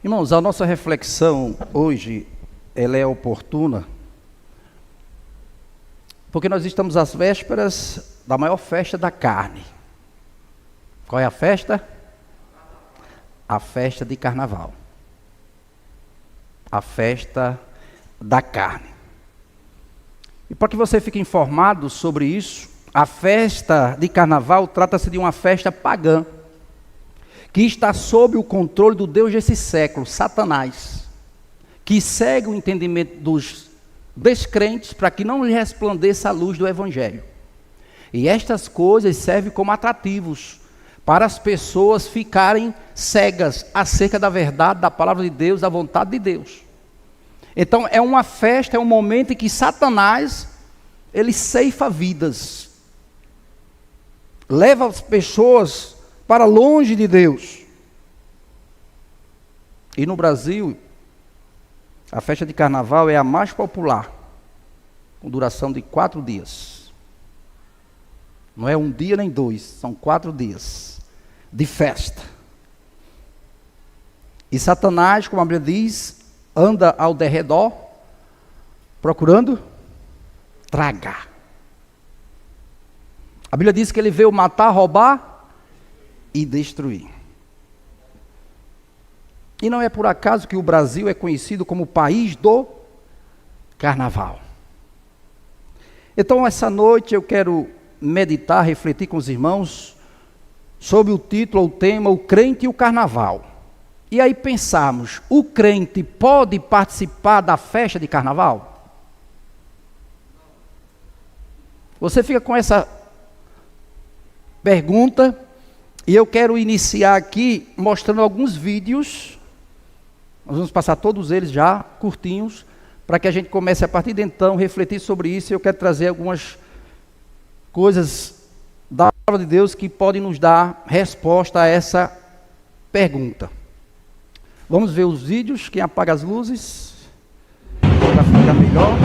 Irmãos, a nossa reflexão hoje, ela é oportuna, porque nós estamos às vésperas da maior festa da carne. Qual é a festa? A festa de carnaval. A festa da carne. E para que você fique informado sobre isso, a festa de carnaval trata-se de uma festa pagã, que está sob o controle do Deus desse século, Satanás, que segue o entendimento dos descrentes para que não lhe resplandeça a luz do Evangelho. E estas coisas servem como atrativos para as pessoas ficarem cegas acerca da verdade, da palavra de Deus, da vontade de Deus. Então é uma festa, é um momento em que Satanás, ele ceifa vidas, leva as pessoas para longe de Deus. E no Brasil, a festa de carnaval é a mais popular, com duração de 4 dias. Não é um dia nem 2, são 4 dias de festa. E Satanás, como a Bíblia diz, anda ao derredor, procurando tragar. A Bíblia diz que ele veio matar, roubar e destruir. E não é por acaso que o Brasil é conhecido como o país do carnaval. Então, essa noite eu quero meditar, refletir com os irmãos sobre o título, o tema, o crente e o carnaval. E aí pensarmos, o crente pode participar da festa de carnaval? Você fica com essa pergunta, e eu quero iniciar aqui mostrando alguns vídeos. Nós vamos passar todos eles já, curtinhos, para que a gente comece a partir de então refletir sobre isso. E eu quero trazer algumas coisas da palavra de Deus que podem nos dar resposta a essa pergunta. Vamos ver os vídeos. Quem apaga as luzes para ficar melhor.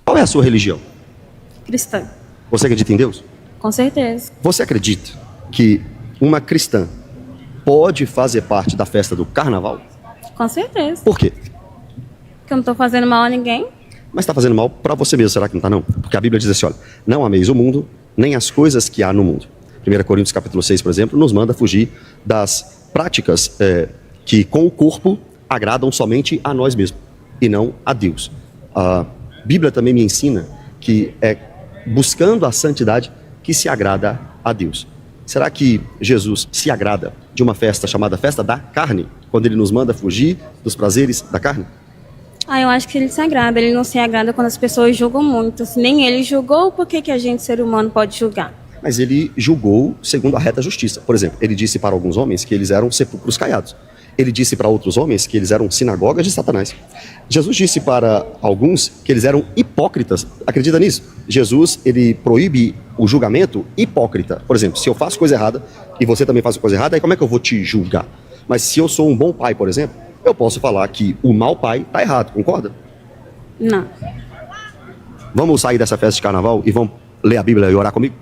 Qual é a sua religião? Cristã. Você acredita em Deus? Com certeza. Você acredita que uma cristã pode fazer parte da festa do carnaval? Com certeza. Por quê? Porque eu não estou fazendo mal a ninguém. Mas está fazendo mal para você mesmo, será que não está não? Porque a Bíblia diz assim, olha, não ameis o mundo, nem as coisas que há no mundo. 1 Coríntios capítulo 6, por exemplo, nos manda fugir das práticas que com o corpo agradam somente a nós mesmos e não a Deus. A Bíblia também me ensina que é buscando a santidade que se agrada a Deus. Será que Jesus se agrada de uma festa chamada festa da carne, quando ele nos manda fugir dos prazeres da carne? Eu acho que ele se agrada. Ele não se agrada quando as pessoas julgam muito. Se nem ele julgou, por que a gente, ser humano, pode julgar? Mas ele julgou segundo a reta justiça. Por exemplo, ele disse para alguns homens que eles eram sepulcros caiados. Ele disse para outros homens que eles eram sinagogas de Satanás. Jesus disse para alguns que eles eram hipócritas. Acredita nisso? Jesus, ele proíbe o julgamento hipócrita. Por exemplo, se eu faço coisa errada e você também faz coisa errada, aí como é que eu vou te julgar? Mas se eu sou um bom pai, por exemplo, eu posso falar que o mau pai está errado, concorda? Não. Vamos sair dessa festa de carnaval e vamos ler a Bíblia e orar comigo?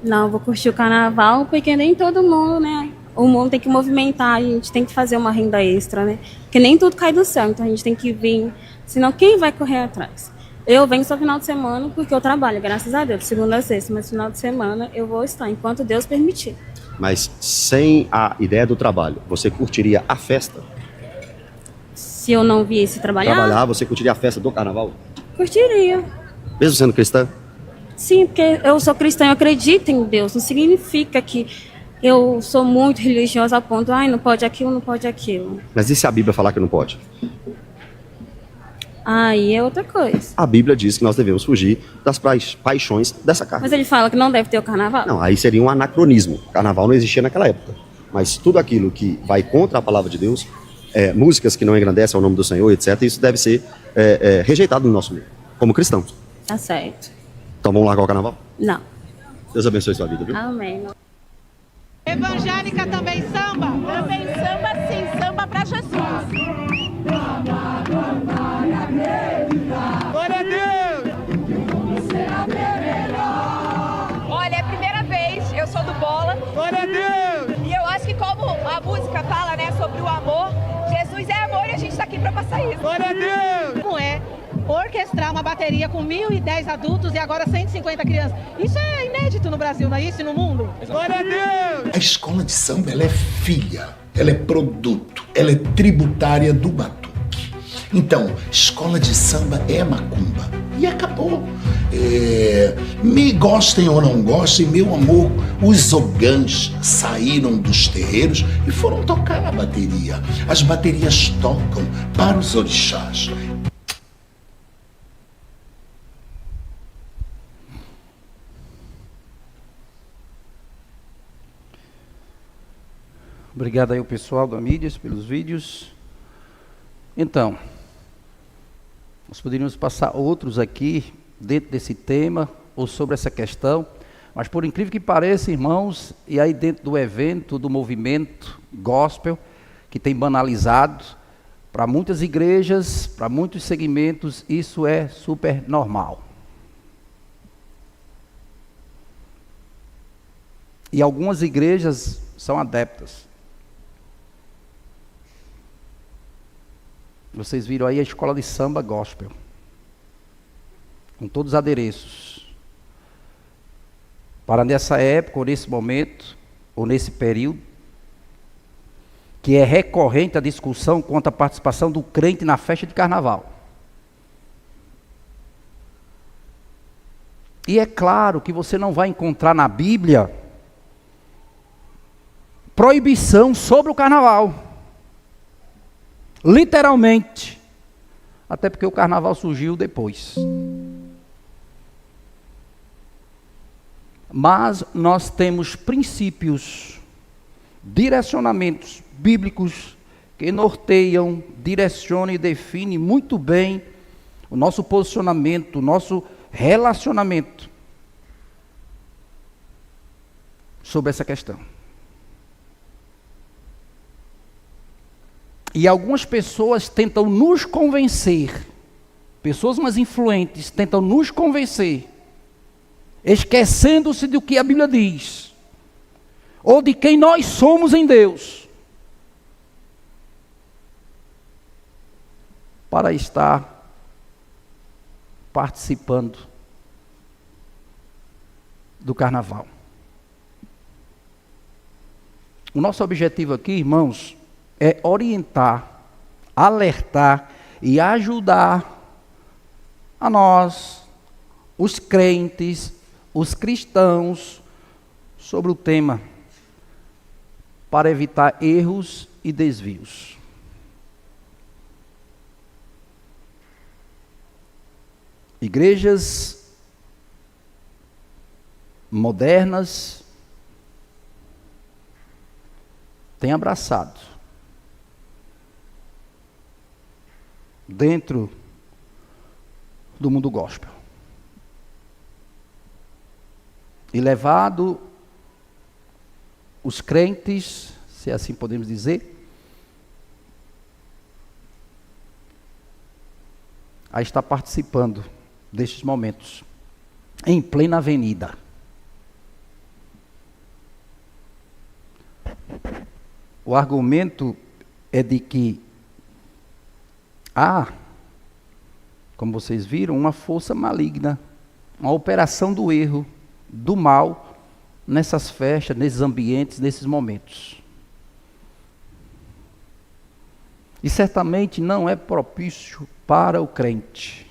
Não, vou curtir o carnaval, porque nem todo mundo, né? O mundo tem que movimentar, a gente tem que fazer uma renda extra, né? Porque nem tudo cai do céu, então a gente tem que vir. Senão, quem vai correr atrás? Eu venho só final de semana porque eu trabalho, graças a Deus, de segunda a sexta, mas final de semana eu vou estar, enquanto Deus permitir. Mas sem a ideia do trabalho, você curtiria a festa? Se eu não viesse trabalhar, Você curtiria a festa do carnaval? curtiria. Mesmo sendo cristã? Sim, porque eu sou cristã, eu acredito em Deus. Não significa que eu sou muito religiosa a ponto, ai, não pode aquilo, não pode aquilo. Mas e se a Bíblia falar que não pode? Aí é outra coisa. A Bíblia diz que nós devemos fugir das paixões dessa carne. Mas ele fala que não deve ter o carnaval? Não, aí seria um anacronismo. Carnaval não existia naquela época. Mas tudo aquilo que vai contra a palavra de Deus, músicas que não engrandecem o nome do Senhor, etc., isso deve ser rejeitado no nosso meio, como cristão. Tá certo. Então vamos largar o carnaval? Não. Deus abençoe sua vida, viu? Amém. Evangélica também samba? Também samba, sim, samba pra Jesus. Glória a Deus! Olha, é a primeira vez, eu sou do Bola. Glória a Deus! E eu acho que como a música fala, né, sobre o amor, Jesus é amor e a gente tá aqui pra passar isso. Glória a Deus! Como é orquestrar uma bateria com 1.010 adultos e agora 150 crianças? Isso é inédito no Brasil, não é isso? E no mundo? Glória a Deus! A escola de samba, ela é filha, ela é produto, ela é tributária do batuque. Então, escola de samba é macumba. E acabou. Me gostem ou não gostem, meu amor, os ogãs saíram dos terreiros e foram tocar a bateria. As baterias tocam para os orixás. Obrigado aí ao pessoal da Mídias pelos vídeos. Então, nós poderíamos passar outros aqui dentro desse tema ou sobre essa questão, mas por incrível que pareça, irmãos, e aí dentro do evento, do movimento gospel, que tem banalizado, para muitas igrejas, para muitos segmentos, isso é super normal. E algumas igrejas são adeptas. Vocês viram aí a escola de samba gospel, com todos os adereços. Para nessa época, ou nesse momento, ou nesse período, que é recorrente a discussão quanto à participação do crente na festa de carnaval. E é claro que você não vai encontrar na Bíblia proibição sobre o carnaval. Literalmente. Até porque o carnaval surgiu depois. Mas nós temos princípios, direcionamentos bíblicos que norteiam, direcionam e definem muito bem o nosso posicionamento, o nosso relacionamento sobre essa questão. E algumas pessoas tentam nos convencer, pessoas mais influentes tentam nos convencer, esquecendo-se do que a Bíblia diz, ou de quem nós somos em Deus, para estar participando do carnaval. O nosso objetivo aqui, irmãos, é orientar, alertar e ajudar a nós, os crentes, os cristãos, sobre o tema, para evitar erros e desvios. Igrejas modernas têm abraçado dentro do mundo gospel e levado os crentes, se assim podemos dizer, a estar participando destes momentos, em plena avenida. O argumento é de que há, como vocês viram, uma força maligna, uma operação do erro, do mal, nessas festas, nesses ambientes, nesses momentos. E certamente não é propício para o crente.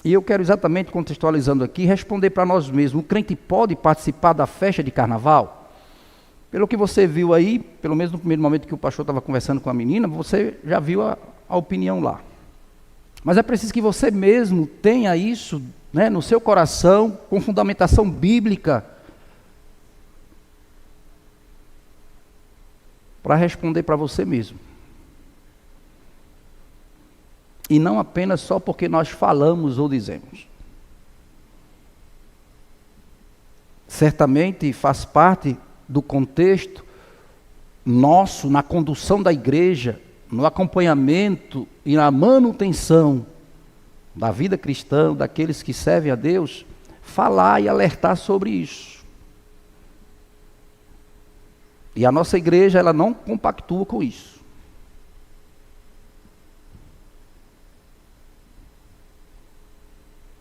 E eu quero exatamente, contextualizando aqui, responder para nós mesmos. O crente pode participar da festa de carnaval? Pelo que você viu aí, pelo menos no primeiro momento que o pastor estava conversando com a menina, você já viu a opinião lá. Mas é preciso que você mesmo tenha isso, né, no seu coração, com fundamentação bíblica, para responder para você mesmo. E não apenas só porque nós falamos ou dizemos. Certamente faz parte do contexto nosso, na condução da igreja, no acompanhamento e na manutenção da vida cristã, daqueles que servem a Deus, falar e alertar sobre isso. E a nossa igreja, ela não compactua com isso.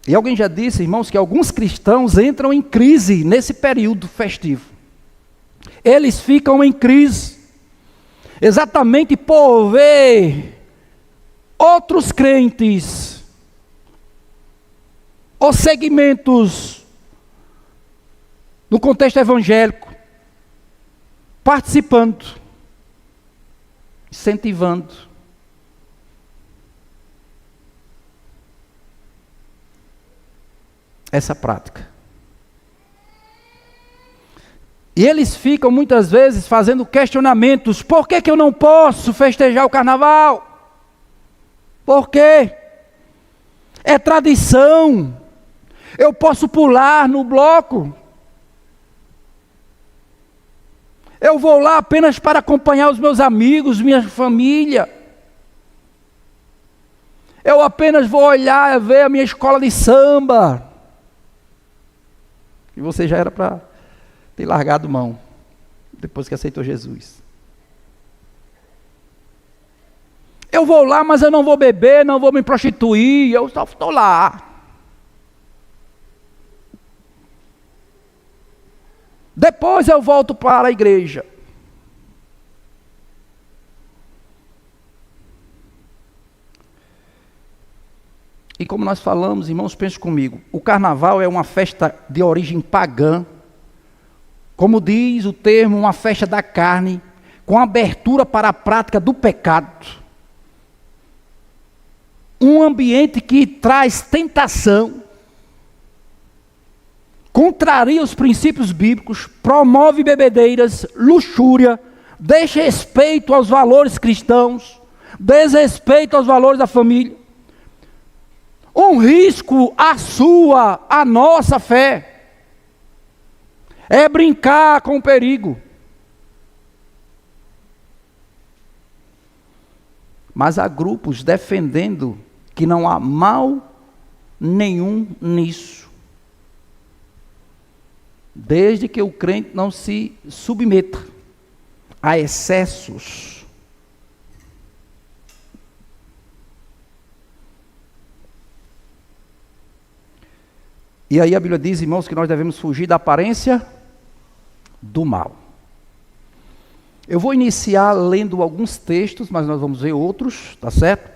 E alguém já disse, irmãos, que alguns cristãos entram em crise nesse período festivo. Eles ficam em crise, exatamente por ver outros crentes, ou segmentos, no contexto evangélico, participando, incentivando. Essa prática. E eles ficam muitas vezes fazendo questionamentos: por que eu não posso festejar o carnaval? Por quê? É tradição. Eu posso pular no bloco. Eu vou lá apenas para acompanhar os meus amigos, minha família. Eu apenas vou olhar, ver a minha escola de samba. E você já era para ter largado mão, depois que aceitou Jesus. Eu vou lá, mas eu não vou beber, não vou me prostituir, eu só estou lá. Depois eu volto para a igreja. E como nós falamos, irmãos, pense comigo, o carnaval é uma festa de origem pagã, como diz o termo, uma festa da carne, com abertura para a prática do pecado. Um ambiente que traz tentação, contraria os princípios bíblicos, promove bebedeiras, luxúria, desrespeito aos valores cristãos, desrespeito aos valores da família. Um risco à nossa fé. É brincar com o perigo. Mas há grupos defendendo que não há mal nenhum nisso, desde que o crente não se submeta a excessos. E aí a Bíblia diz, irmãos, que nós devemos fugir da aparência do mal. Eu vou iniciar lendo alguns textos, mas nós vamos ver outros, tá certo?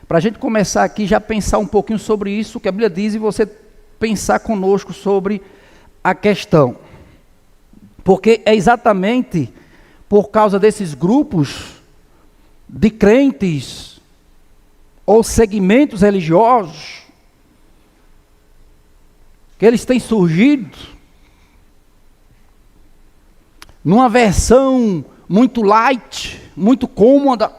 Para a gente começar aqui, já pensar um pouquinho sobre isso que a Bíblia diz e você pensar conosco sobre a questão. Porque é exatamente por causa desses grupos de crentes ou segmentos religiosos que eles têm surgido numa versão muito light, muito cômoda,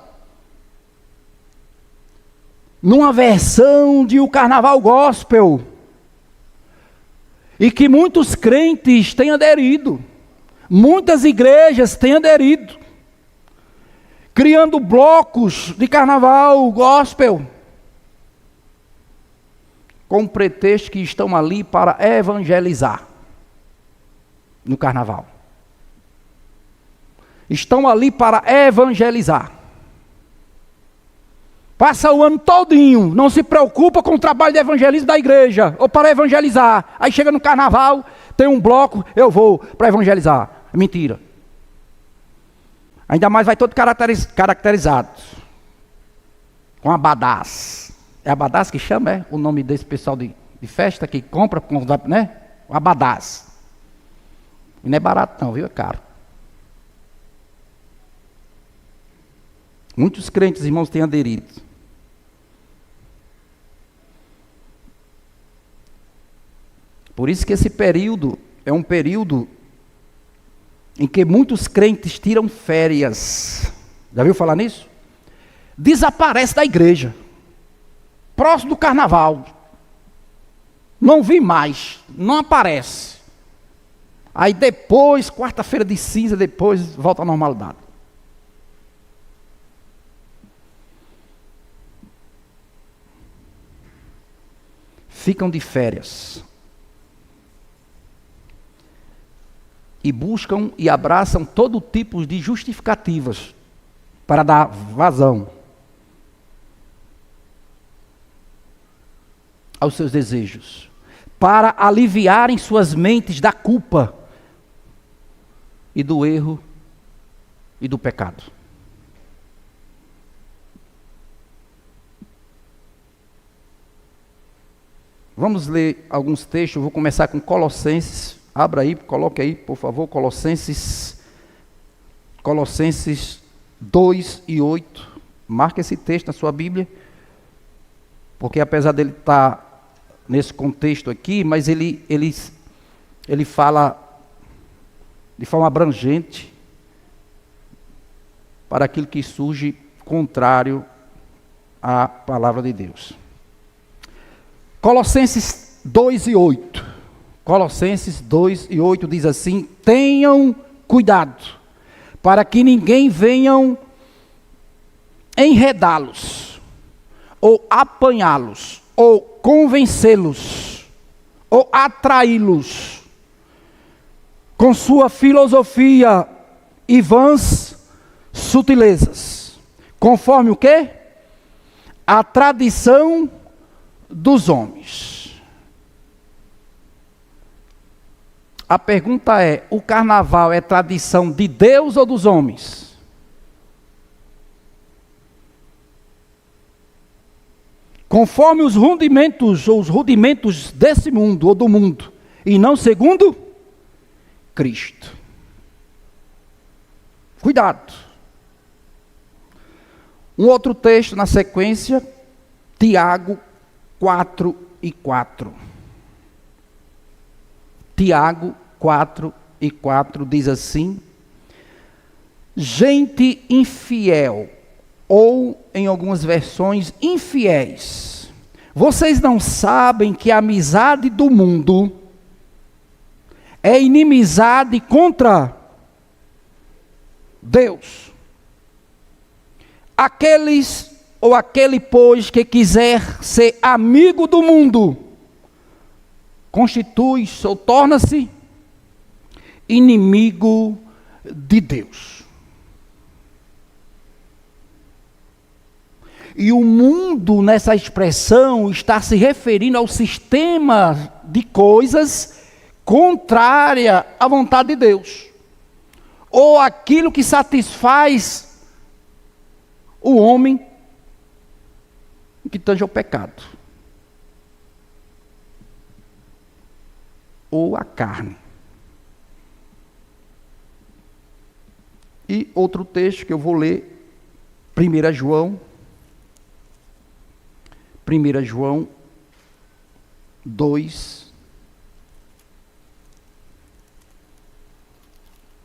numa versão de o carnaval gospel, e que muitos crentes têm aderido, muitas igrejas têm aderido, criando blocos de carnaval, gospel, com o pretexto que estão ali para evangelizar no carnaval. Estão ali para evangelizar. Passa o ano todinho, não se preocupa com o trabalho de evangelismo da igreja, ou para evangelizar. Aí chega no carnaval, tem um bloco, eu vou para evangelizar. Mentira. Ainda mais vai todo caracterizado. Com abadás. É abadás que chama, é? O nome desse pessoal de festa que compra, né? O abadás. E não é barato não, viu? É caro. Muitos crentes, irmãos, têm aderido. Por isso que esse período é um período em que muitos crentes tiram férias. Já viu falar nisso? Desaparece da igreja. Próximo do carnaval. Não vi mais. Não aparece. Aí depois, quarta-feira de cinza, depois volta à normalidade. Ficam de férias. E buscam e abraçam todo tipo de justificativas para dar vazão aos seus desejos, para aliviarem suas mentes da culpa e do erro e do pecado. Vamos ler alguns textos. Eu vou começar com Colossenses. Abra aí, coloque aí, por favor, Colossenses 2:8. Marque esse texto na sua Bíblia, porque apesar dele estar nesse contexto aqui, mas ele fala de forma abrangente para aquilo que surge contrário à palavra de Deus. Colossenses 2:8. Colossenses 2:8 diz assim: tenham cuidado, para que ninguém venham enredá-los, ou apanhá-los, ou convencê-los, ou atraí-los, com sua filosofia e vãs sutilezas, conforme o quê? A tradição dos homens. A pergunta é: o carnaval é tradição de Deus ou dos homens? Conforme os rudimentos desse mundo ou do mundo, e não segundo Cristo. Cuidado. Um outro texto na sequência, Tiago 4:4. Tiago 4:4 diz assim: gente infiel, ou em algumas versões, infiéis, vocês não sabem que a amizade do mundo é inimizade contra Deus? Aquele, pois, que quiser ser amigo do mundo, constitui-se ou torna-se inimigo de Deus. E o mundo, nessa expressão, está se referindo ao sistema de coisas contrária à vontade de Deus, ou aquilo que satisfaz o homem que tange ao pecado, ou a carne. E outro texto que eu vou ler, 1 João 2.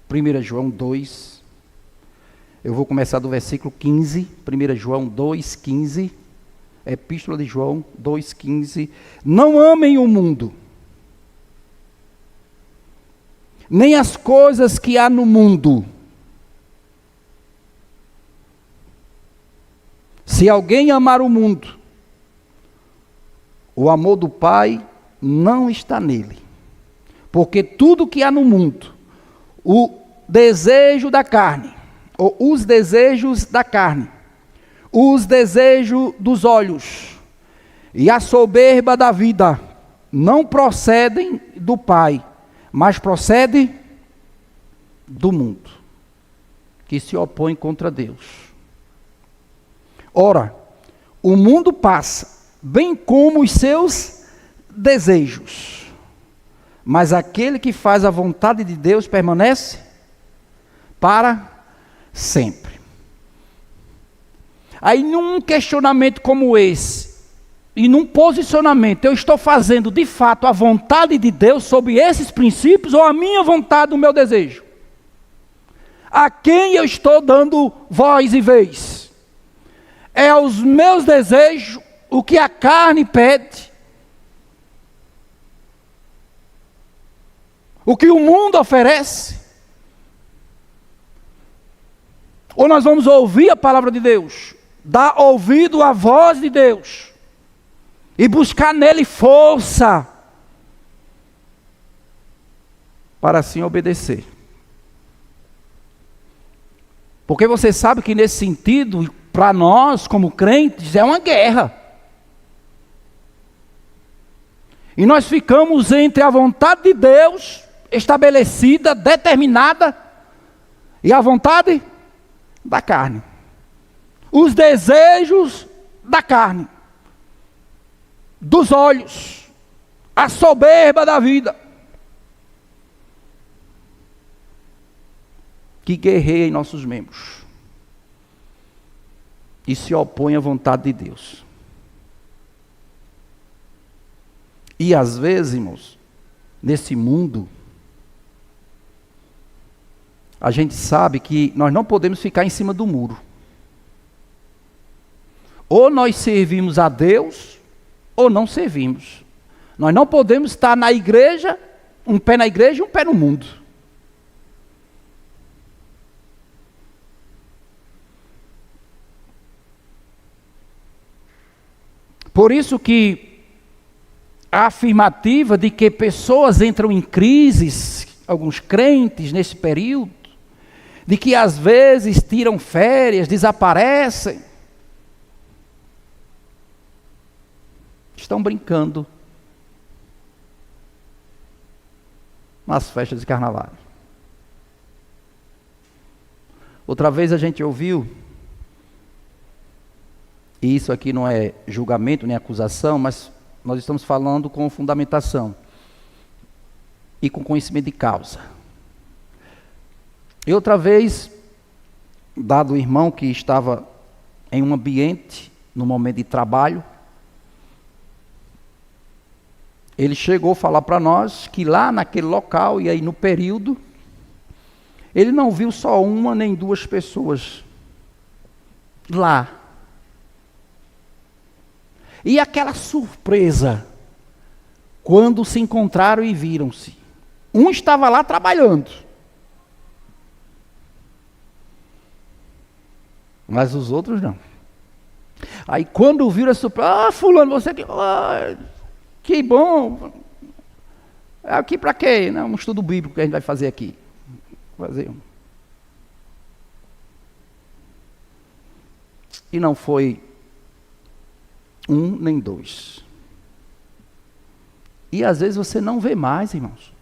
1 João 2. Eu vou começar do versículo 15. 1 João 2:15. Epístola de João 2:15. Não amem o mundo, nem as coisas que há no mundo. Se alguém amar o mundo, o amor do Pai não está nele. Porque tudo que há no mundo, o desejo da carne, ou os desejos da carne, os desejos dos olhos e a soberba da vida, não procedem do Pai, mas procedem do mundo, que se opõe contra Deus. Ora, o mundo passa, bem como os seus desejos, mas aquele que faz a vontade de Deus permanece para sempre. Aí num questionamento como esse, e num posicionamento, eu estou fazendo de fato a vontade de Deus sobre esses princípios, ou a minha vontade, o meu desejo? A quem eu estou dando voz e vez? É aos meus desejos, o que a carne pede, o que o mundo oferece? Ou nós vamos ouvir a palavra de Deus, dar ouvido à voz de Deus, e buscar nele força, para assim obedecer? Porque você sabe que nesse sentido, para nós como crentes, é uma guerra. E nós ficamos entre a vontade de Deus, estabelecida, determinada, e a vontade da carne. Os desejos da carne, dos olhos, a soberba da vida, que guerreia em nossos membros e se opõe à vontade de Deus. E às vezes, irmãos, nesse mundo, a gente sabe que nós não podemos ficar em cima do muro. Ou nós servimos a Deus, ou não servimos. Nós não podemos estar na igreja, um pé na igreja e um pé no mundo. Por isso que a afirmativa de que pessoas entram em crises, alguns crentes nesse período, de que às vezes tiram férias, desaparecem, estão brincando nas festas de carnaval. Outra vez a gente ouviu, e isso aqui não é julgamento nem acusação, mas nós estamos falando com fundamentação e com conhecimento de causa. E outra vez, dado o irmão que estava em um ambiente, no momento de trabalho, ele chegou a falar para nós que lá naquele local, e aí no período, ele não viu só uma nem duas pessoas lá. E aquela surpresa, quando se encontraram e viram-se. Um estava lá trabalhando, mas os outros não. Aí quando viram a surpresa, fulano, você aqui, que bom. Aqui para quê? Não, um estudo bíblico que a gente vai fazer aqui. E não foi um nem dois. E às vezes você não vê mais, irmãos,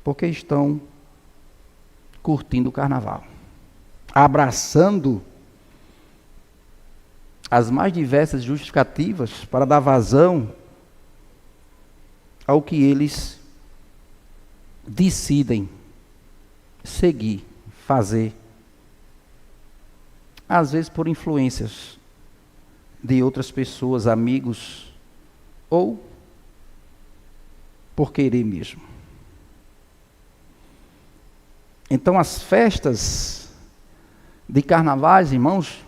porque estão curtindo o carnaval, abraçando as mais diversas justificativas para dar vazão ao que eles decidem seguir, fazer, às vezes por influências de outras pessoas, amigos, ou por querer mesmo. Então as festas de carnavais, irmãos,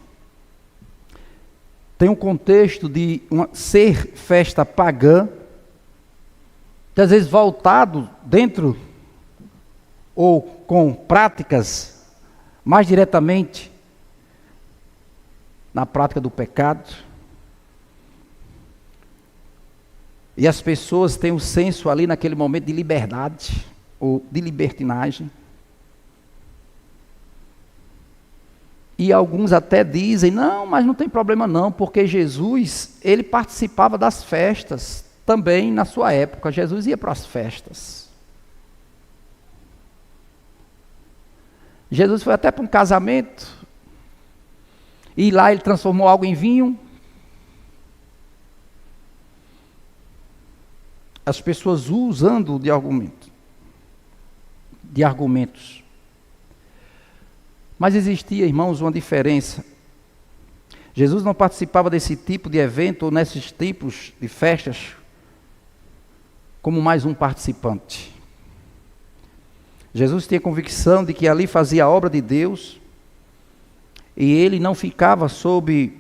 tem um contexto de ser festa pagã, que às vezes voltado dentro ou com práticas mais diretamente na prática do pecado. E as pessoas têm um senso ali naquele momento de liberdade ou de libertinagem. E alguns até dizem, não, mas não tem problema não, porque Jesus, ele participava das festas também na sua época. Jesus ia para as festas. Jesus foi até para um casamento, e lá ele transformou algo em vinho. As pessoas usando de argumentos. Mas existia, irmãos, uma diferença. Jesus não participava desse tipo de evento ou nesses tipos de festas como mais um participante. Jesus tinha convicção de que ali fazia a obra de Deus e ele não ficava sob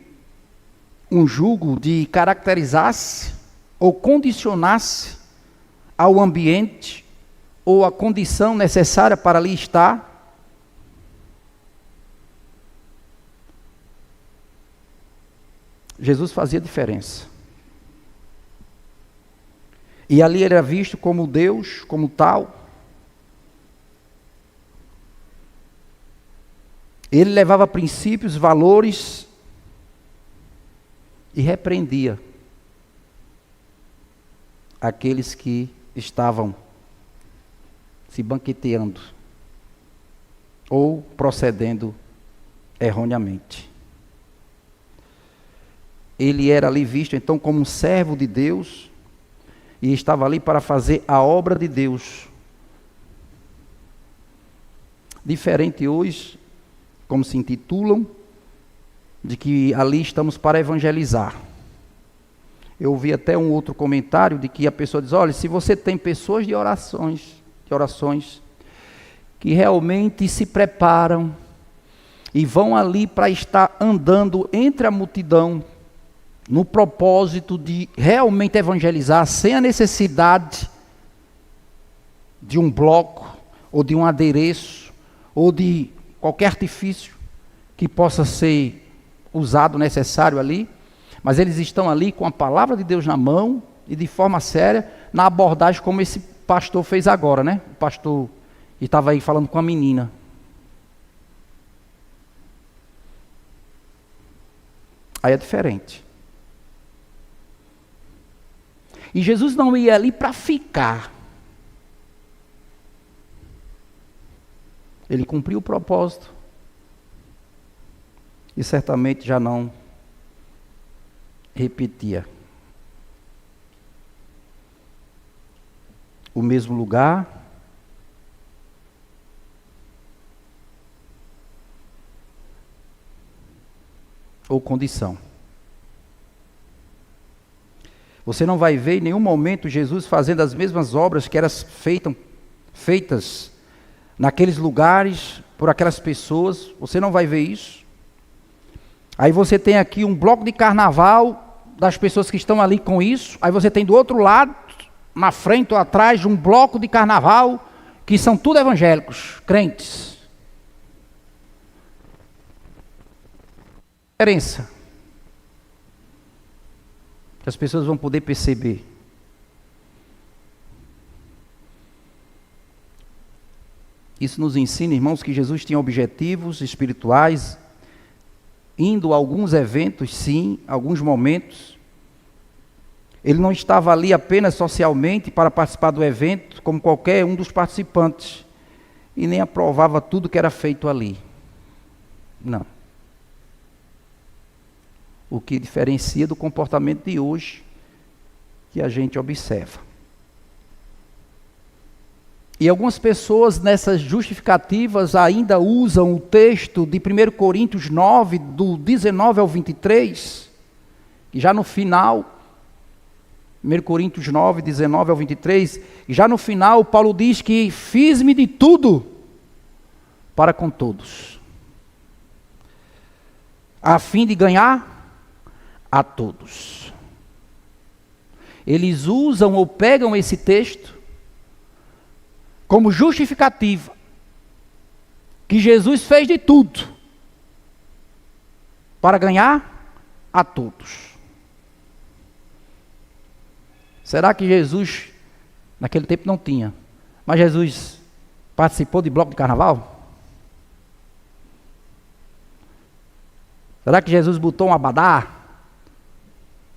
um jugo de caracterizar-se ou condicionar-se ao ambiente ou à condição necessária para ali estar. Jesus fazia diferença. E ali ele era visto como Deus, como tal. Ele levava princípios, valores e repreendia aqueles que estavam se banqueteando ou procedendo erroneamente. Ele era ali visto então como um servo de Deus e estava ali para fazer a obra de Deus. Diferente hoje, como se intitulam, de que ali estamos para evangelizar. Eu ouvi até um outro comentário de que a pessoa diz, olha, se você tem pessoas de orações que realmente se preparam e vão ali para estar andando entre a multidão, no propósito de realmente evangelizar, sem a necessidade de um bloco, ou de um adereço, ou de qualquer artifício que possa ser usado, necessário ali, mas eles estão ali com a palavra de Deus na mão, e de forma séria, na abordagem como esse pastor fez agora, né? O pastor estava aí falando com a menina. Aí é diferente. E Jesus não ia ali para ficar. Ele cumpriu o propósito. E certamente já não repetia. O mesmo lugar. Ou condição. Você não vai ver em nenhum momento Jesus fazendo as mesmas obras que eram feitas naqueles lugares, por aquelas pessoas. Você não vai ver isso. Aí você tem aqui um bloco de carnaval das pessoas que estão ali com isso. Aí você tem do outro lado, na frente ou atrás, um bloco de carnaval que são tudo evangélicos, crentes. Diferença. Que as pessoas vão poder perceber. Isso nos ensina, irmãos, que Jesus tinha objetivos espirituais, indo a alguns eventos, sim, alguns momentos. Ele não estava ali apenas socialmente para participar do evento, como qualquer um dos participantes, e nem aprovava tudo que era feito ali. Não. O que diferencia do comportamento de hoje, que a gente observa. E algumas pessoas nessas justificativas ainda usam o texto de 1 Coríntios 9, do 19 ao 23, que já no final, 1 Coríntios 9, 19 ao 23, e já no final Paulo diz que fiz-me de tudo para com todos, a fim de ganhar a todos. Eles usam ou pegam esse texto como justificativa que Jesus fez de tudo para ganhar a todos. Será que Jesus, naquele tempo não tinha, mas Jesus participou de bloco de carnaval? Será que Jesus botou um abadá,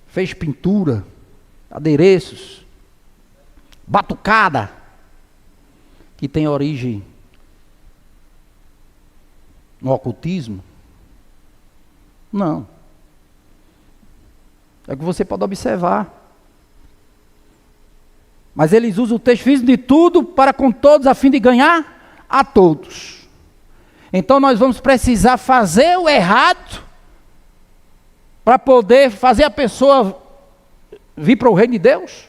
fez pintura, adereços, batucada, que tem origem no ocultismo? Não. É que você pode observar. Mas eles usam o texto: fiz de tudo para com todos, a fim de ganhar a todos. Então nós vamos precisar fazer o errado para poder fazer a pessoa vir para o reino de Deus?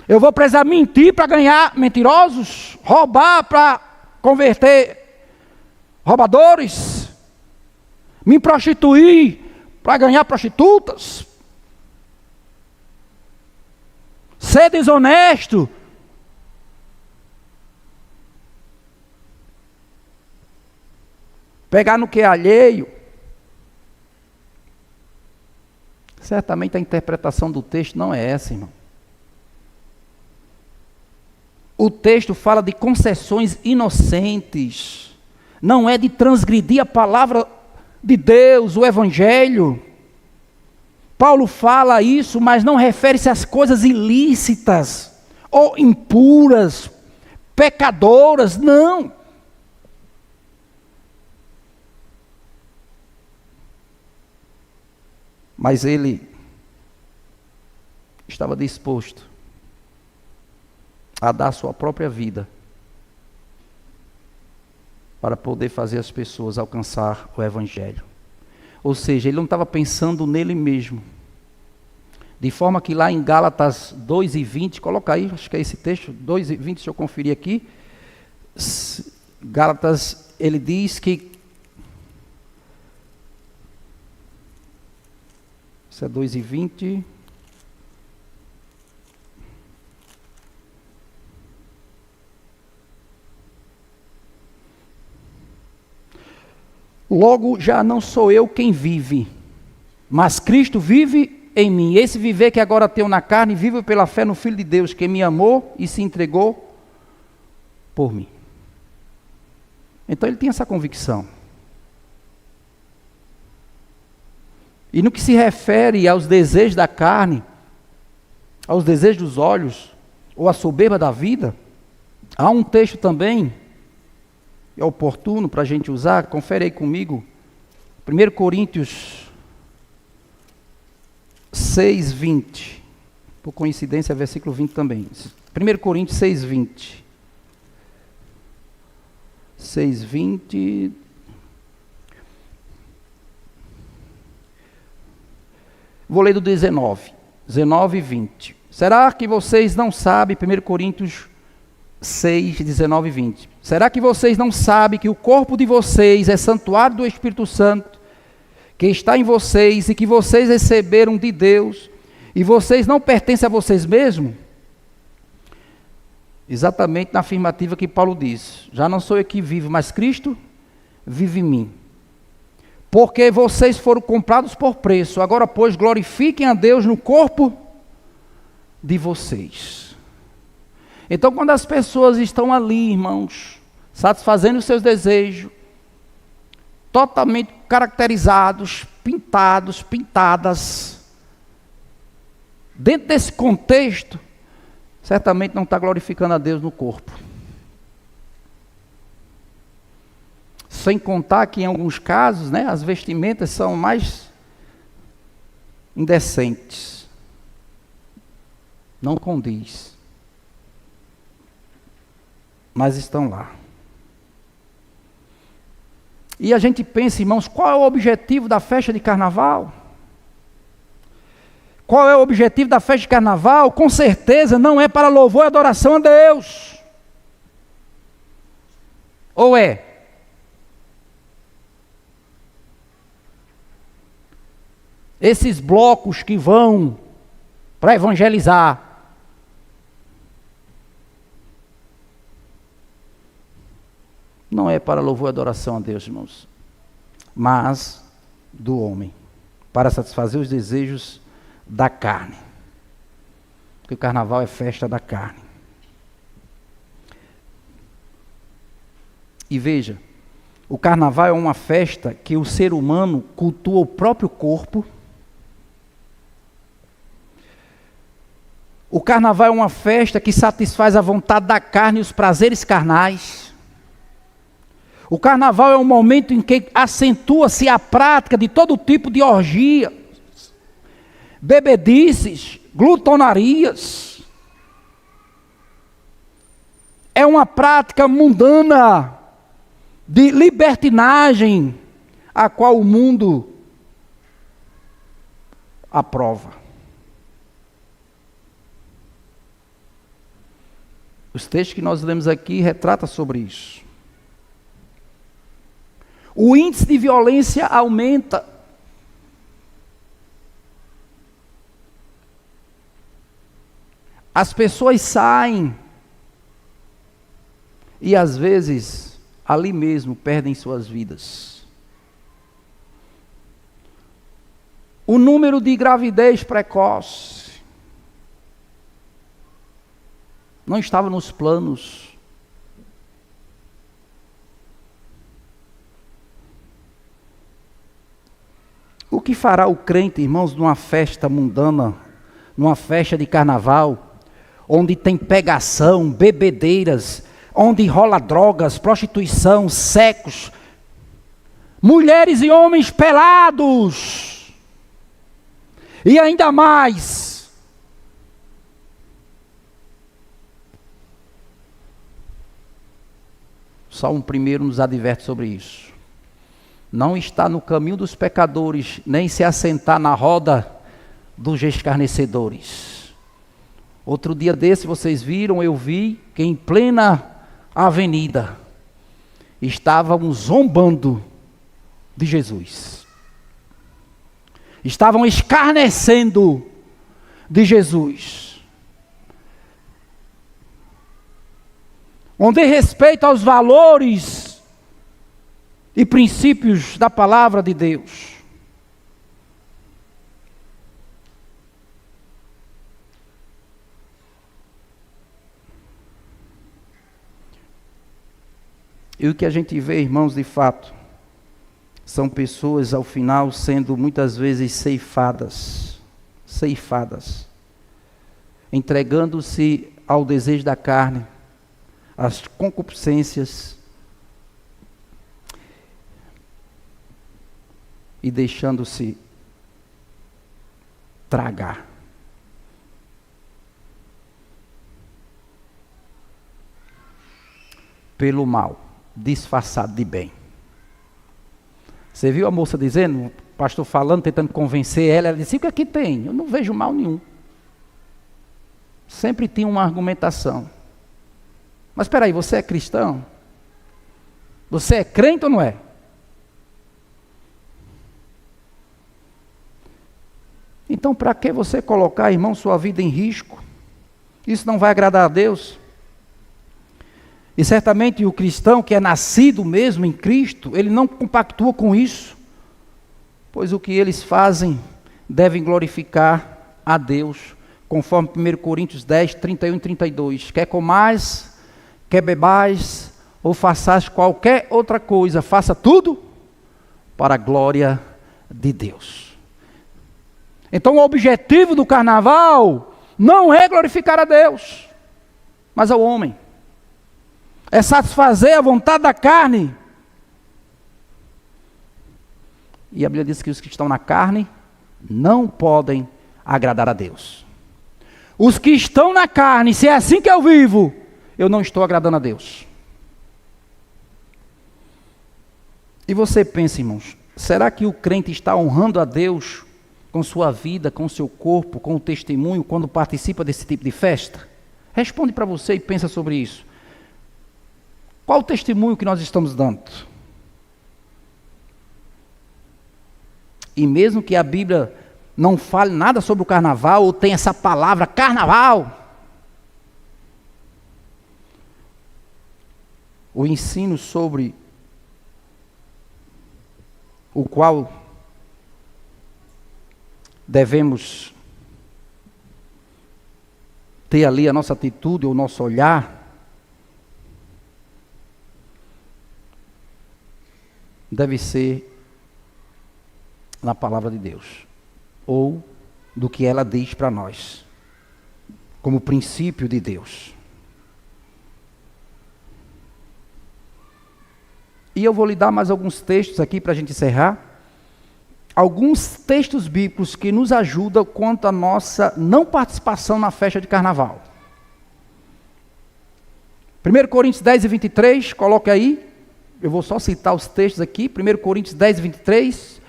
Eu vou precisar mentir para ganhar mentirosos? Roubar para converter roubadores? Me prostituir para ganhar prostitutas? Ser desonesto? Pegar no que é alheio? Certamente a interpretação do texto não é essa, irmão. O texto fala de concessões inocentes, não é de transgredir a palavra de Deus, o Evangelho. Paulo fala isso, mas não refere-se às coisas ilícitas, ou impuras, pecadoras, não. Mas ele estava disposto a dar sua própria vida para poder fazer as pessoas alcançar o Evangelho. Ou seja, ele não estava pensando nele mesmo. De forma que lá em Gálatas 2:20, coloca aí, acho que é esse texto, 2:20, deixa eu conferir aqui. Gálatas, ele diz que... Isso é 2:20... Logo, já não sou eu quem vive, mas Cristo vive em mim. Esse viver que agora tenho na carne, vivo pela fé no Filho de Deus, que me amou e se entregou por mim. Então ele tinha essa convicção. E no que se refere aos desejos da carne, aos desejos dos olhos, ou à soberba da vida, há um texto também, é oportuno para a gente usar, confere aí comigo, 1 Coríntios 6:20, por coincidência é versículo 20 também, 1 Coríntios 6:20, 6:20, vou ler do 19 e 20, será que vocês não sabem, 1 Coríntios 6, 19 e 20. Será que vocês não sabem que o corpo de vocês é santuário do Espírito Santo, que está em vocês e que vocês receberam de Deus, e vocês não pertencem a vocês mesmos? Exatamente na afirmativa que Paulo diz: já não sou eu que vivo, mas Cristo vive em mim. Porque vocês foram comprados por preço, agora pois glorifiquem a Deus no corpo de vocês. Então, quando as pessoas estão ali, irmãos, satisfazendo os seus desejos, totalmente caracterizados, pintados, pintadas, dentro desse contexto, certamente não está glorificando a Deus no corpo. Sem contar que em alguns casos, né, as vestimentas são mais indecentes. Não condiz. Mas estão lá. E a gente pensa, irmãos, qual é o objetivo da festa de carnaval? Qual é o objetivo da festa de carnaval? Com certeza não é para louvor e adoração a Deus. Ou é? Esses blocos que vão para evangelizar, não é para louvor e adoração a Deus, irmãos, mas do homem, para satisfazer os desejos da carne. Porque o carnaval é festa da carne. E veja, o carnaval é uma festa que o ser humano cultua o próprio corpo. O carnaval é uma festa que satisfaz a vontade da carne e os prazeres carnais. O carnaval é um momento em que acentua-se a prática de todo tipo de orgia, bebedices, glutonarias. É uma prática mundana de libertinagem, a qual o mundo aprova. Os textos que nós lemos aqui retratam sobre isso. O índice de violência aumenta. As pessoas saem e às vezes ali mesmo perdem suas vidas. O número de gravidez precoce não estava nos planos. O que fará o crente, irmãos, numa festa mundana, numa festa de carnaval, onde tem pegação, bebedeiras, onde rola drogas, prostituição, sexos, mulheres e homens pelados, e ainda mais, Salmo 1 nos adverte sobre isso. Não está no caminho dos pecadores, nem se assentar na roda dos escarnecedores. Outro dia desse, vocês viram, eu vi que em plena avenida estavam zombando de Jesus. Estavam escarnecendo de Jesus. Onde respeito aos valores e princípios da palavra de Deus. E o que a gente vê, irmãos, de fato, são pessoas ao final sendo muitas vezes ceifadas, entregando-se ao desejo da carne, às concupiscências, e deixando-se tragar. Pelo mal, disfarçado de bem. Você viu a moça dizendo, o pastor falando, tentando convencer ela, ela disse, o que aqui tem? Eu não vejo mal nenhum. Sempre tinha uma argumentação. Mas espera aí, você é cristão? Você é crente ou não é? Então, para que você colocar, irmão, sua vida em risco? Isso não vai agradar a Deus. E certamente o cristão que é nascido mesmo em Cristo, ele não compactua com isso, pois o que eles fazem devem glorificar a Deus, conforme 1 Coríntios 10, 31 e 32. Quer comais, quer bebais, ou façais qualquer outra coisa, faça tudo para a glória de Deus. Então o objetivo do carnaval não é glorificar a Deus, mas ao homem. É satisfazer a vontade da carne. E a Bíblia diz que os que estão na carne não podem agradar a Deus. Os que estão na carne, se é assim que eu vivo, eu não estou agradando a Deus. E você pensa, irmãos, será que o crente está honrando a Deus com sua vida, com seu corpo, com o testemunho, quando participa desse tipo de festa? Responde para você e pensa sobre isso. Qual o testemunho que nós estamos dando? E mesmo que a Bíblia não fale nada sobre o carnaval, ou tenha essa palavra carnaval, o ensino sobre o qual devemos ter ali a nossa atitude, o nosso olhar, deve ser na palavra de Deus, ou do que ela diz para nós, como princípio de Deus. E eu vou lhe dar mais alguns textos aqui para a gente encerrar. Alguns textos bíblicos que nos ajudam quanto à nossa não participação na festa de carnaval. 1 Coríntios 10 e 23, coloque aí. Eu vou só citar os textos aqui. 1 Coríntios 10 e 23.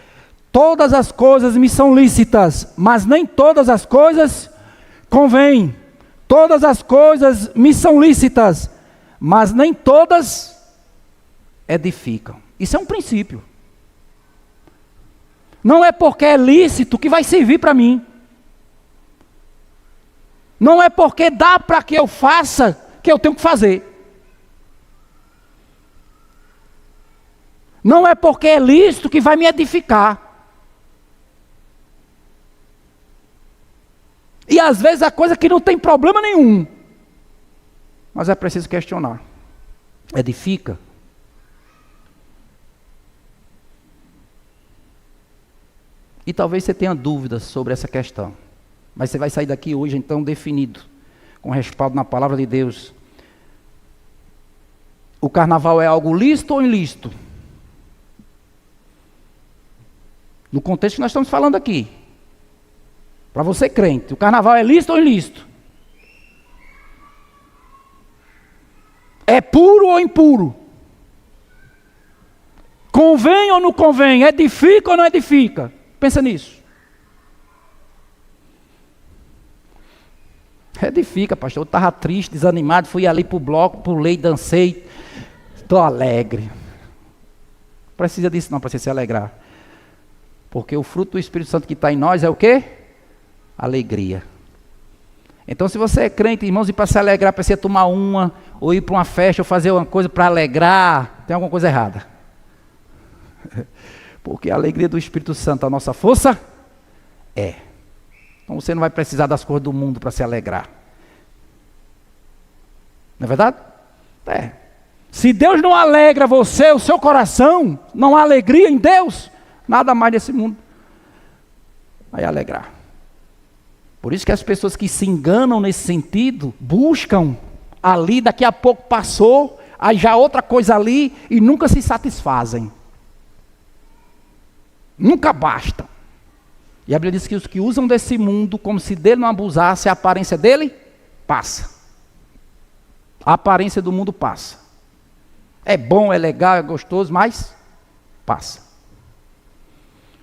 Todas as coisas me são lícitas, mas nem todas as coisas convêm. Todas as coisas me são lícitas, mas nem todas edificam. Isso é um princípio. Não é porque é lícito que vai servir para mim. Não é porque dá para que eu faça que eu tenho que fazer. Não é porque é lícito que vai me edificar. E às vezes a coisa que não tem problema nenhum, mas é preciso questionar. Edifica? E talvez você tenha dúvidas sobre essa questão, mas você vai sair daqui hoje então definido, com respaldo na palavra de Deus. O carnaval é algo lícito ou ilícito? No contexto que nós estamos falando aqui. Para você crente, o carnaval é lícito ou ilícito? É puro ou impuro? Convém ou não convém? Edifica ou não edifica? Pensa nisso. Edifica, pastor. Eu estava triste, desanimado, fui ali para o bloco, pulei, dancei. Estou alegre. Não precisa disso não, para você se alegrar. Porque o fruto do Espírito Santo que está em nós é o quê? Alegria. Então se você é crente, irmãos, e para se alegrar, precisa tomar uma, ou ir para uma festa, ou fazer uma coisa para alegrar, tem alguma coisa errada. Porque a alegria do Espírito Santo, a nossa força, é. Então você não vai precisar das coisas do mundo para se alegrar. Não é verdade? É. Se Deus não alegra você, o seu coração, não há alegria em Deus, nada mais nesse mundo vai alegrar. Por isso que as pessoas que se enganam nesse sentido, buscam ali, daqui a pouco passou, aí já outra coisa ali, e nunca se satisfazem. Nunca basta. E a Bíblia diz que os que usam desse mundo, como se dele não abusasse, a aparência dele passa. A aparência do mundo passa. É bom, é legal, é gostoso, mas passa.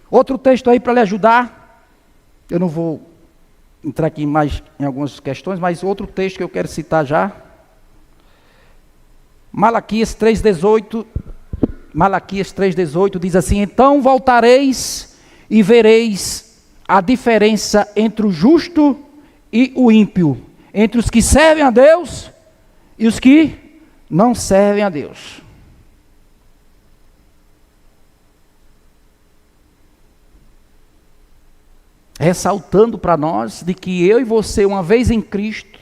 Outro texto aí para lhe ajudar. Eu não vou entrar aqui mais em algumas questões, mas outro texto que eu quero citar já. Malaquias 3,18. Malaquias 3,18 diz assim: então voltareis e vereis a diferença entre o justo e o ímpio, entre os que servem a Deus e os que não servem a Deus. Ressaltando para nós de que eu e você, uma vez em Cristo,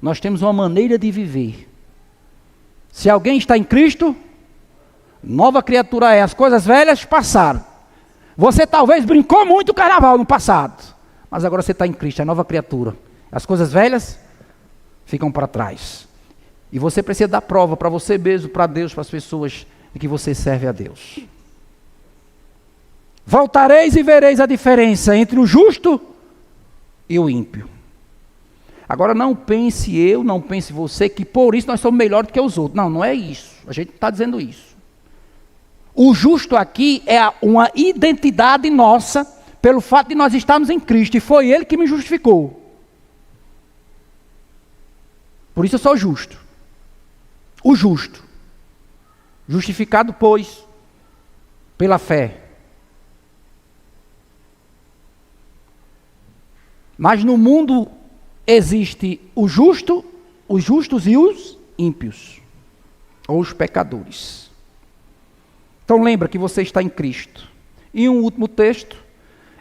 nós temos uma maneira de viver. Se alguém está em Cristo, nova criatura é, as coisas velhas passaram. Você talvez brincou muito o carnaval no passado, mas agora você está em Cristo, é nova criatura. As coisas velhas ficam para trás. E você precisa dar prova para você mesmo, para Deus, para as pessoas, de que você serve a Deus. Voltareis e vereis a diferença entre o justo e o ímpio. Agora não pense eu, não pense você, que por isso nós somos melhores do que os outros. Não, não é isso. A gente não está dizendo isso. O justo aqui é uma identidade nossa, pelo fato de nós estarmos em Cristo, e foi Ele que me justificou. Por isso eu sou justo. O justo. Justificado, pois, pela fé. Mas no mundo existe o justo, os justos e os ímpios. ou os pecadores. Então lembra que você está em Cristo. E um último texto,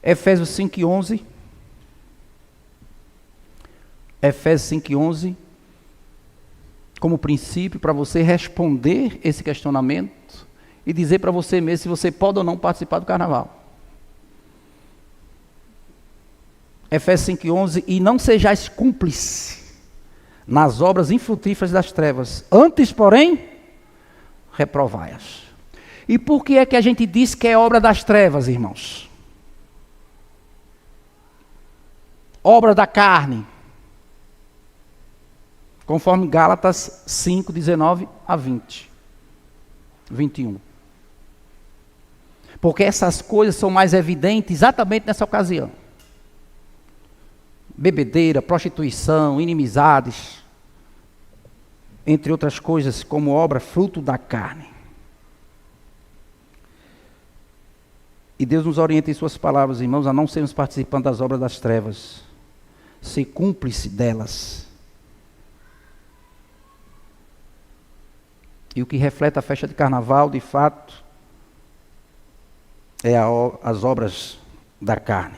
Efésios 5:11. Efésios 5:11, como princípio para você responder esse questionamento e dizer para você mesmo se você pode ou não participar do carnaval. Efésios 5:11, e não sejais cúmplice nas obras infrutíferas das trevas, antes, porém, reprovai-as. E por que é que a gente diz que é obra das trevas, irmãos? Obra da carne. Conforme Gálatas 5, 19 a 20. 21. Porque essas coisas são mais evidentes exatamente nessa ocasião. Bebedeira, prostituição, inimizades, entre outras coisas, como obra fruto da carne. E Deus nos orienta em suas palavras, irmãos, a não sermos participantes das obras das trevas, ser cúmplice delas. E o que reflete a festa de carnaval, de fato, é as obras da carne.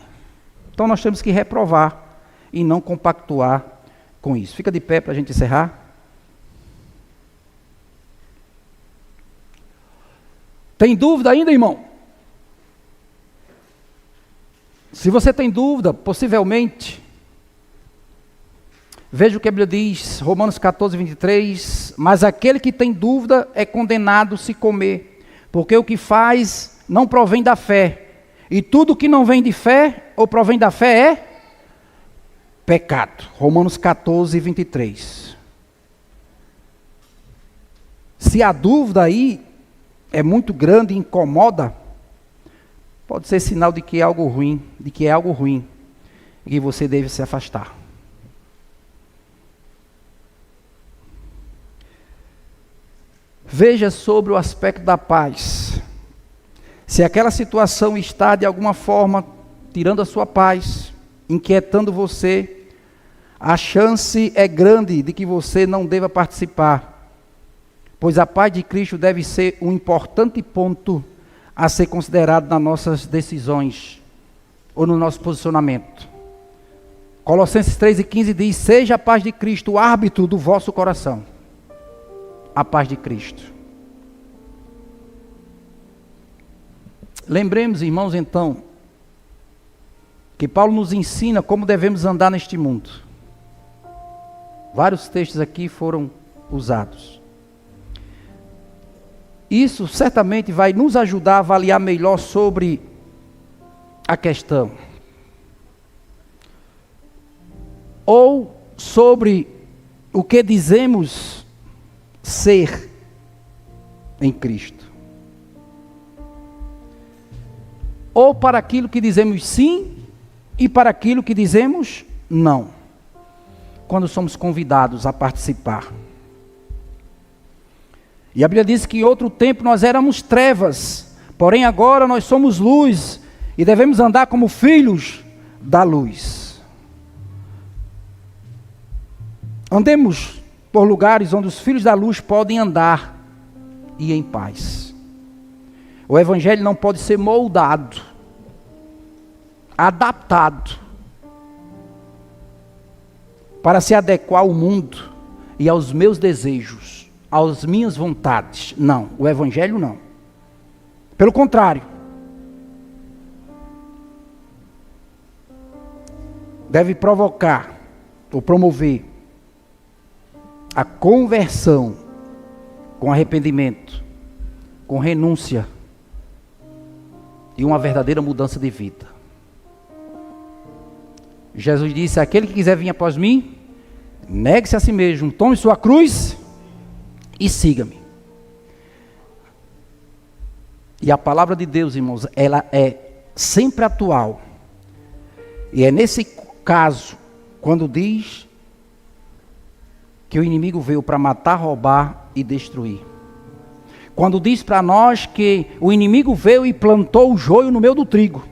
Então nós temos que reprovar e não compactuar com isso. Fica de pé para a gente encerrar. Tem dúvida ainda, irmão? Se você tem dúvida, possivelmente, veja o que a Bíblia diz, Romanos 14, 23, mas aquele que tem dúvida é condenado se comer, porque o que faz não provém da fé, e tudo que não vem de fé, ou provém da fé é pecado. Romanos 14, 23. Se a dúvida aí é muito grande e incomoda, pode ser sinal de que é algo ruim, e que você deve se afastar. Veja sobre o aspecto da paz. Se aquela situação está de alguma forma tirando a sua paz, inquietando você, a chance é grande de que você não deva participar, pois a paz de Cristo deve ser um importante ponto a ser considerado nas nossas decisões ou no nosso posicionamento. Colossenses 3:15 diz: seja a paz de Cristo o árbitro do vosso coração. A paz de Cristo. Lembremos, irmãos, então, que Paulo nos ensina como devemos andar neste mundo. Vários textos aqui foram usados. Isso certamente vai nos ajudar a avaliar melhor sobre a questão. Ou sobre o que dizemos ser em Cristo. Ou para aquilo que dizemos sim e para aquilo que dizemos não, quando somos convidados a participar. E a Bíblia diz que em outro tempo nós éramos trevas, porém agora nós somos luz e devemos andar como filhos da luz. Andemos por lugares onde os filhos da luz podem andar e em paz. O Evangelho não pode ser moldado, adaptado, para se adequar ao mundo e aos meus desejos, às minhas vontades. Não, o Evangelho não. Pelo contrário, deve provocar ou promover a conversão com arrependimento, com renúncia e uma verdadeira mudança de vida. Jesus disse: aquele que quiser vir após mim, negue-se a si mesmo, tome sua cruz e siga-me. E a palavra de Deus, irmãos, ela é sempre atual. E é nesse caso, quando diz que o inimigo veio para matar, roubar e destruir. Quando diz para nós que o inimigo veio e plantou o joio no meio do trigo.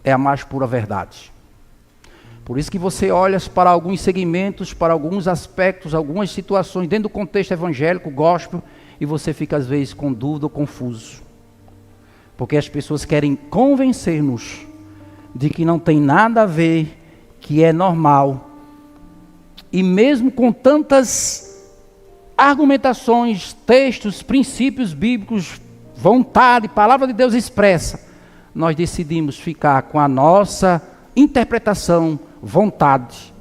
É a mais pura verdade. Por isso que você olha para alguns segmentos, para alguns aspectos, algumas situações dentro do contexto evangélico, gospel, e você fica às vezes com dúvida ou confuso. Porque as pessoas querem convencer-nos de que não tem nada a ver, que é normal. E mesmo com tantas argumentações, textos, princípios bíblicos, vontade, palavra de Deus expressa, nós decidimos ficar com a nossa interpretação, vontade,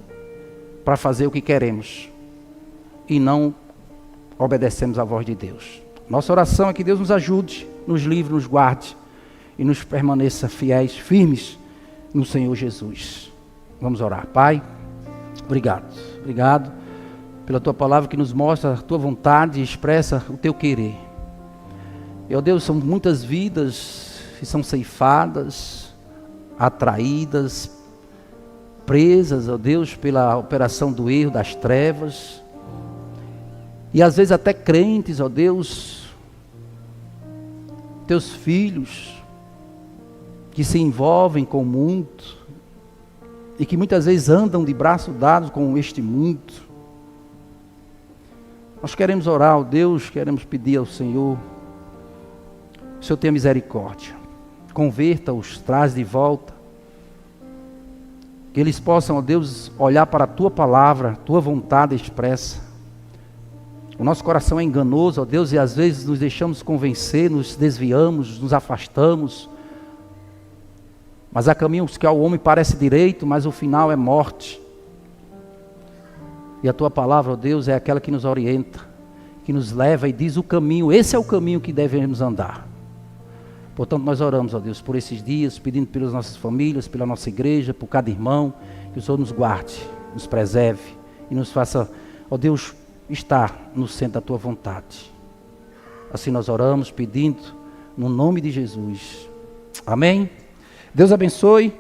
para fazer o que queremos. E não obedecemos à voz de Deus. Nossa oração é que Deus nos ajude, nos livre, nos guarde e nos permaneça fiéis, firmes no Senhor Jesus. Vamos orar. Pai, obrigado. Obrigado pela Tua palavra que nos mostra a Tua vontade e expressa o Teu querer. E, ó Deus, são muitas vidas que são ceifadas, atraídas, presas, ó Deus, pela operação do erro, das trevas. E às vezes até crentes, ó Deus, Teus filhos, que se envolvem com o mundo, e que muitas vezes andam de braços dados com este mundo. Nós queremos orar, ó Deus, queremos pedir ao Senhor, o Senhor tenha misericórdia, converta-os, traz de volta, que eles possam, ó Deus, olhar para a Tua palavra, Tua vontade expressa. O nosso coração é enganoso, ó Deus, e às vezes nos deixamos convencer, nos desviamos, nos afastamos. Mas há caminhos que ao homem parece direito, mas o final é morte. E a Tua palavra, ó Deus, é aquela que nos orienta, que nos leva e diz o caminho, esse é o caminho que devemos andar. Portanto, nós oramos, ó Deus, por esses dias, pedindo pelas nossas famílias, pela nossa igreja, por cada irmão, que o Senhor nos guarde, nos preserve e nos faça, ó Deus, estar no centro da Tua vontade. Assim nós oramos, pedindo no nome de Jesus. Amém? Deus abençoe.